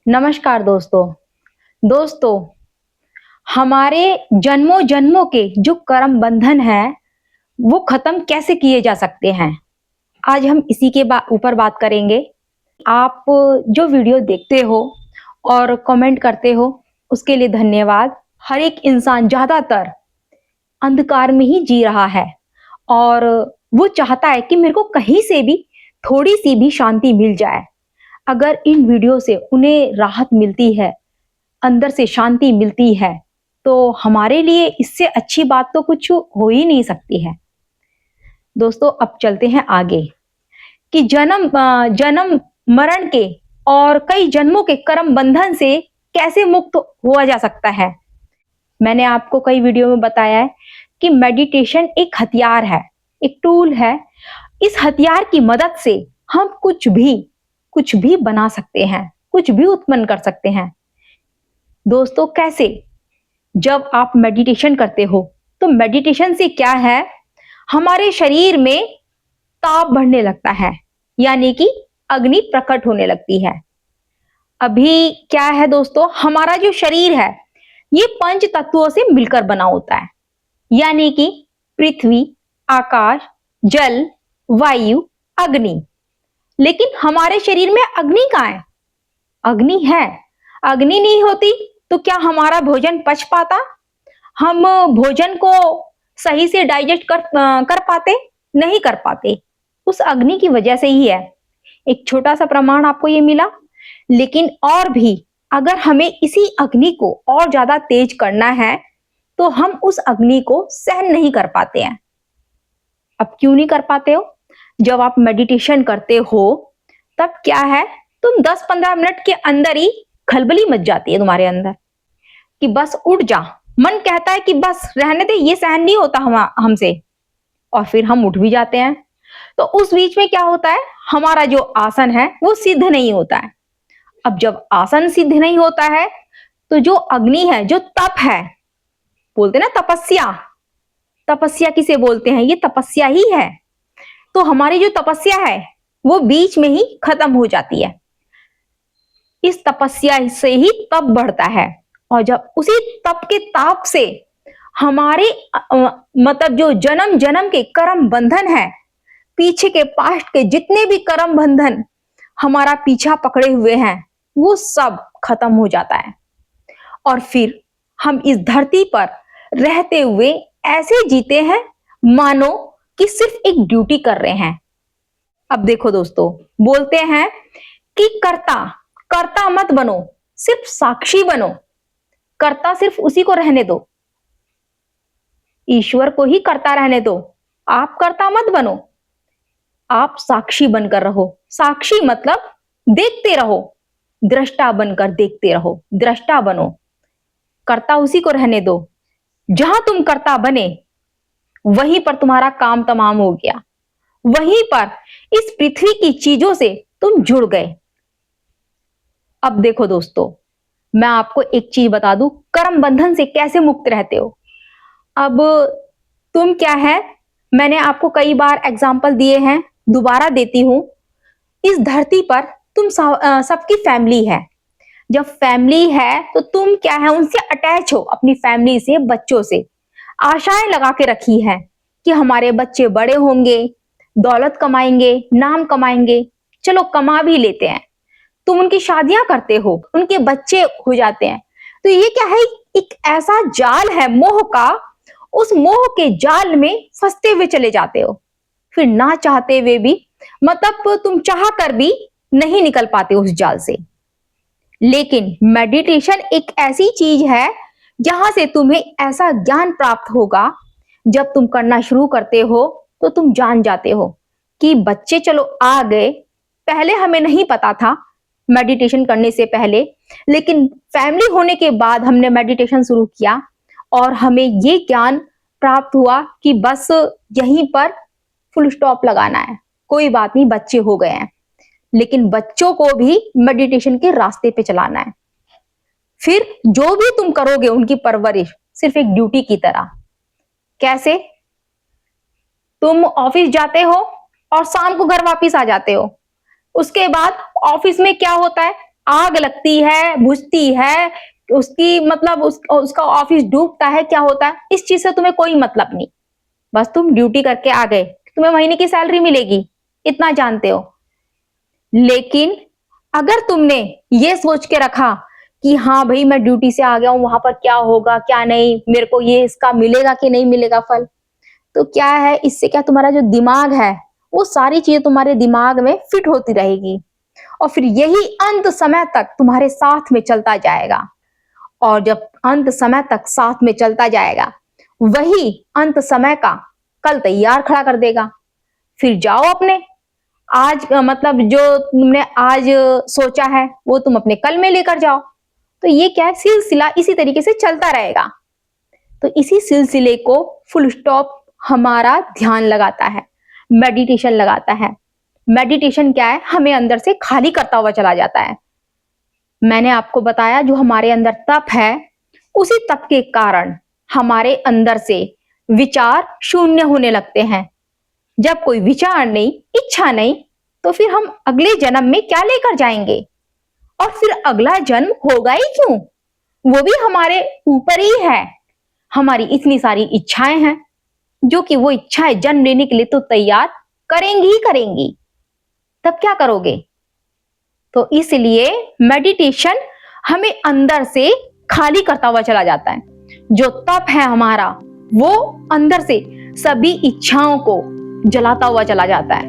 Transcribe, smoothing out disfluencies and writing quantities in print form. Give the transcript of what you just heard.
नमस्कार दोस्तों, हमारे जन्मों जन्मों के जो कर्म बंधन है वो खत्म कैसे किए जा सकते हैं। आज हम इसी के ऊपर बात करेंगे। आप जो वीडियो देखते हो और कमेंट करते हो उसके लिए धन्यवाद। हर एक इंसान ज्यादातर अंधकार में ही जी रहा है और वो चाहता है कि मेरे को कहीं से भी थोड़ी सी भी शांति मिल जाए। अगर इन वीडियो से उन्हें राहत मिलती है, अंदर से शांति मिलती है, तो हमारे लिए इससे अच्छी बात तो कुछ हो ही नहीं सकती है। दोस्तों, अब चलते हैं आगे कि जन्म मरण के और कई जन्मों के कर्म बंधन से कैसे मुक्त हुआ जा सकता है। मैंने आपको कई वीडियो में बताया है कि मेडिटेशन एक हथियार है, एक टूल है। इस हथियार की मदद से हम कुछ भी बना सकते हैं, कुछ भी उत्पन्न कर सकते हैं। दोस्तों, कैसे? जब आप मेडिटेशन करते हो तो मेडिटेशन से क्या है, हमारे शरीर में ताप बढ़ने लगता है, यानी कि अग्नि प्रकट होने लगती है। अभी क्या है दोस्तों, हमारा जो शरीर है ये 5 तत्वों से मिलकर बना होता है, यानी कि पृथ्वी, आकाश, जल, वायु, अग्नि। लेकिन हमारे शरीर में अग्नि कहाँ है? अग्नि है। अग्नि नहीं होती तो क्या हमारा भोजन पच पाता? हम भोजन को सही से डाइजेस्ट कर पाते? नहीं कर पाते। उस अग्नि की वजह से ही है। एक छोटा सा प्रमाण आपको ये मिला, लेकिन और भी अगर हमें इसी अग्नि को और ज्यादा तेज करना है तो हम उस अग्नि को सहन नहीं कर पाते हैं। अब क्यों नहीं कर पाते हो? जब आप मेडिटेशन करते हो तब क्या है, तुम 10-15 मिनट के अंदर ही खलबली मच जाती है तुम्हारे अंदर कि बस उठ जा। मन कहता है कि बस रहने दे, ये सहन नहीं होता हमसे, और फिर हम उठ भी जाते हैं। तो उस बीच में क्या होता है, हमारा जो आसन है वो सिद्ध नहीं होता है। अब जब आसन सिद्ध नहीं होता है तो जो अग्नि है, जो तप है, बोलते ना तपस्या, तपस्या किसे बोलते हैं? ये तपस्या ही है। तो हमारी जो तपस्या है वो बीच में ही खत्म हो जाती है। इस तपस्या से ही तप बढ़ता है, और जब उसी तप के ताप से हमारे मतलब जो जन्म जन्म के कर्म बंधन है, पीछे के पास्ट के जितने भी कर्म बंधन हमारा पीछा पकड़े हुए हैं, वो सब खत्म हो जाता है। और फिर हम इस धरती पर रहते हुए ऐसे जीते हैं मानो कि सिर्फ एक ड्यूटी कर रहे हैं। अब देखो दोस्तों, बोलते हैं कि कर्ता मत बनो, सिर्फ साक्षी बनो। कर्ता सिर्फ उसी को रहने दो, ईश्वर को ही कर्ता रहने दो। आप कर्ता मत बनो, आप साक्षी बनकर रहो। साक्षी मतलब देखते रहो, दृष्टा बनकर देखते रहो, दृष्टा बनो। कर्ता उसी को रहने दो। जहां तुम कर्ता बने वहीं पर तुम्हारा काम तमाम हो गया, वहीं पर इस पृथ्वी की चीजों से तुम जुड़ गए। अब देखो दोस्तों, मैं आपको एक चीज बता दूं, कर्म बंधन से कैसे मुक्त रहते हो। अब तुम क्या है, मैंने आपको कई बार एग्जाम्पल दिए हैं, दोबारा देती हूं। इस धरती पर तुम सबकी फैमिली है। जब फैमिली है तो तुम क्या है, उनसे अटैच हो, अपनी फैमिली से, बच्चों से आशाएं लगा के रखी है कि हमारे बच्चे बड़े होंगे, दौलत कमाएंगे, नाम कमाएंगे। चलो कमा भी लेते हैं, तुम उनकी शादियां करते हो, उनके बच्चे हो जाते हैं। तो ये क्या है, एक ऐसा जाल है मोह का। उस मोह के जाल में फंसते हुए चले जाते हो, फिर ना चाहते हुए भी, मतलब तुम चाह कर भी नहीं निकल पाते उस जाल से। लेकिन मेडिटेशन एक ऐसी चीज है जहां से तुम्हें ऐसा ज्ञान प्राप्त होगा, जब तुम करना शुरू करते हो तो तुम जान जाते हो कि बच्चे चलो आ गए, पहले हमें नहीं पता था मेडिटेशन करने से पहले, लेकिन फैमिली होने के बाद हमने मेडिटेशन शुरू किया और हमें ये ज्ञान प्राप्त हुआ कि बस यहीं पर फुल स्टॉप लगाना है। कोई बात नहीं, बच्चे हो गए हैं, लेकिन बच्चों को भी मेडिटेशन के रास्ते पे चलाना है। फिर जो भी तुम करोगे उनकी परवरिश सिर्फ एक ड्यूटी की तरह। कैसे? तुम ऑफिस जाते हो और शाम को घर वापस आ जाते हो, उसके बाद ऑफिस में क्या होता है, आग लगती है, बुझती है, उसकी मतलब उसका ऑफिस डूबता है, क्या होता है, इस चीज से तुम्हें कोई मतलब नहीं। बस तुम ड्यूटी करके आ गए, तुम्हें महीने की सैलरी मिलेगी, इतना जानते हो। लेकिन अगर तुमने ये सोच के रखा कि हाँ भाई मैं ड्यूटी से आ गया हूं, वहां पर क्या होगा क्या नहीं, मेरे को ये इसका मिलेगा कि नहीं मिलेगा फल, तो क्या है, इससे क्या तुम्हारा जो दिमाग है वो सारी चीजें तुम्हारे दिमाग में फिट होती रहेगी, और फिर यही अंत समय तक तुम्हारे साथ में चलता जाएगा। और जब अंत समय तक साथ में चलता जाएगा, वही अंत समय का कल तैयार खड़ा कर देगा। फिर जाओ अपने आज मतलब जो तुमने आज सोचा है वो तुम अपने कल में लेकर जाओ। तो ये क्या है, सिलसिला इसी तरीके से चलता रहेगा। तो इसी सिलसिले को फुल स्टॉप हमारा ध्यान लगाता है, मेडिटेशन लगाता है। मेडिटेशन क्या है, हमें अंदर से खाली करता हुआ चला जाता है। मैंने आपको बताया जो हमारे अंदर तप है, उसी तप के कारण हमारे अंदर से विचार शून्य होने लगते हैं। जब कोई विचार नहीं, इच्छा नहीं, तो फिर हम अगले जन्म में क्या लेकर जाएंगे, और फिर अगला जन्म होगा ही क्यों, वो भी हमारे ऊपर ही है। हमारी इतनी सारी इच्छाएं हैं, जो कि वो इच्छाएं जन्म लेने के लिए तो तैयार करेंगी ही करेंगी। तब क्या करोगे? तो इसलिए मेडिटेशन हमें अंदर से खाली करता हुआ चला जाता है। जो तप है हमारा, वो अंदर से सभी इच्छाओं को जलाता हुआ चला जाता है।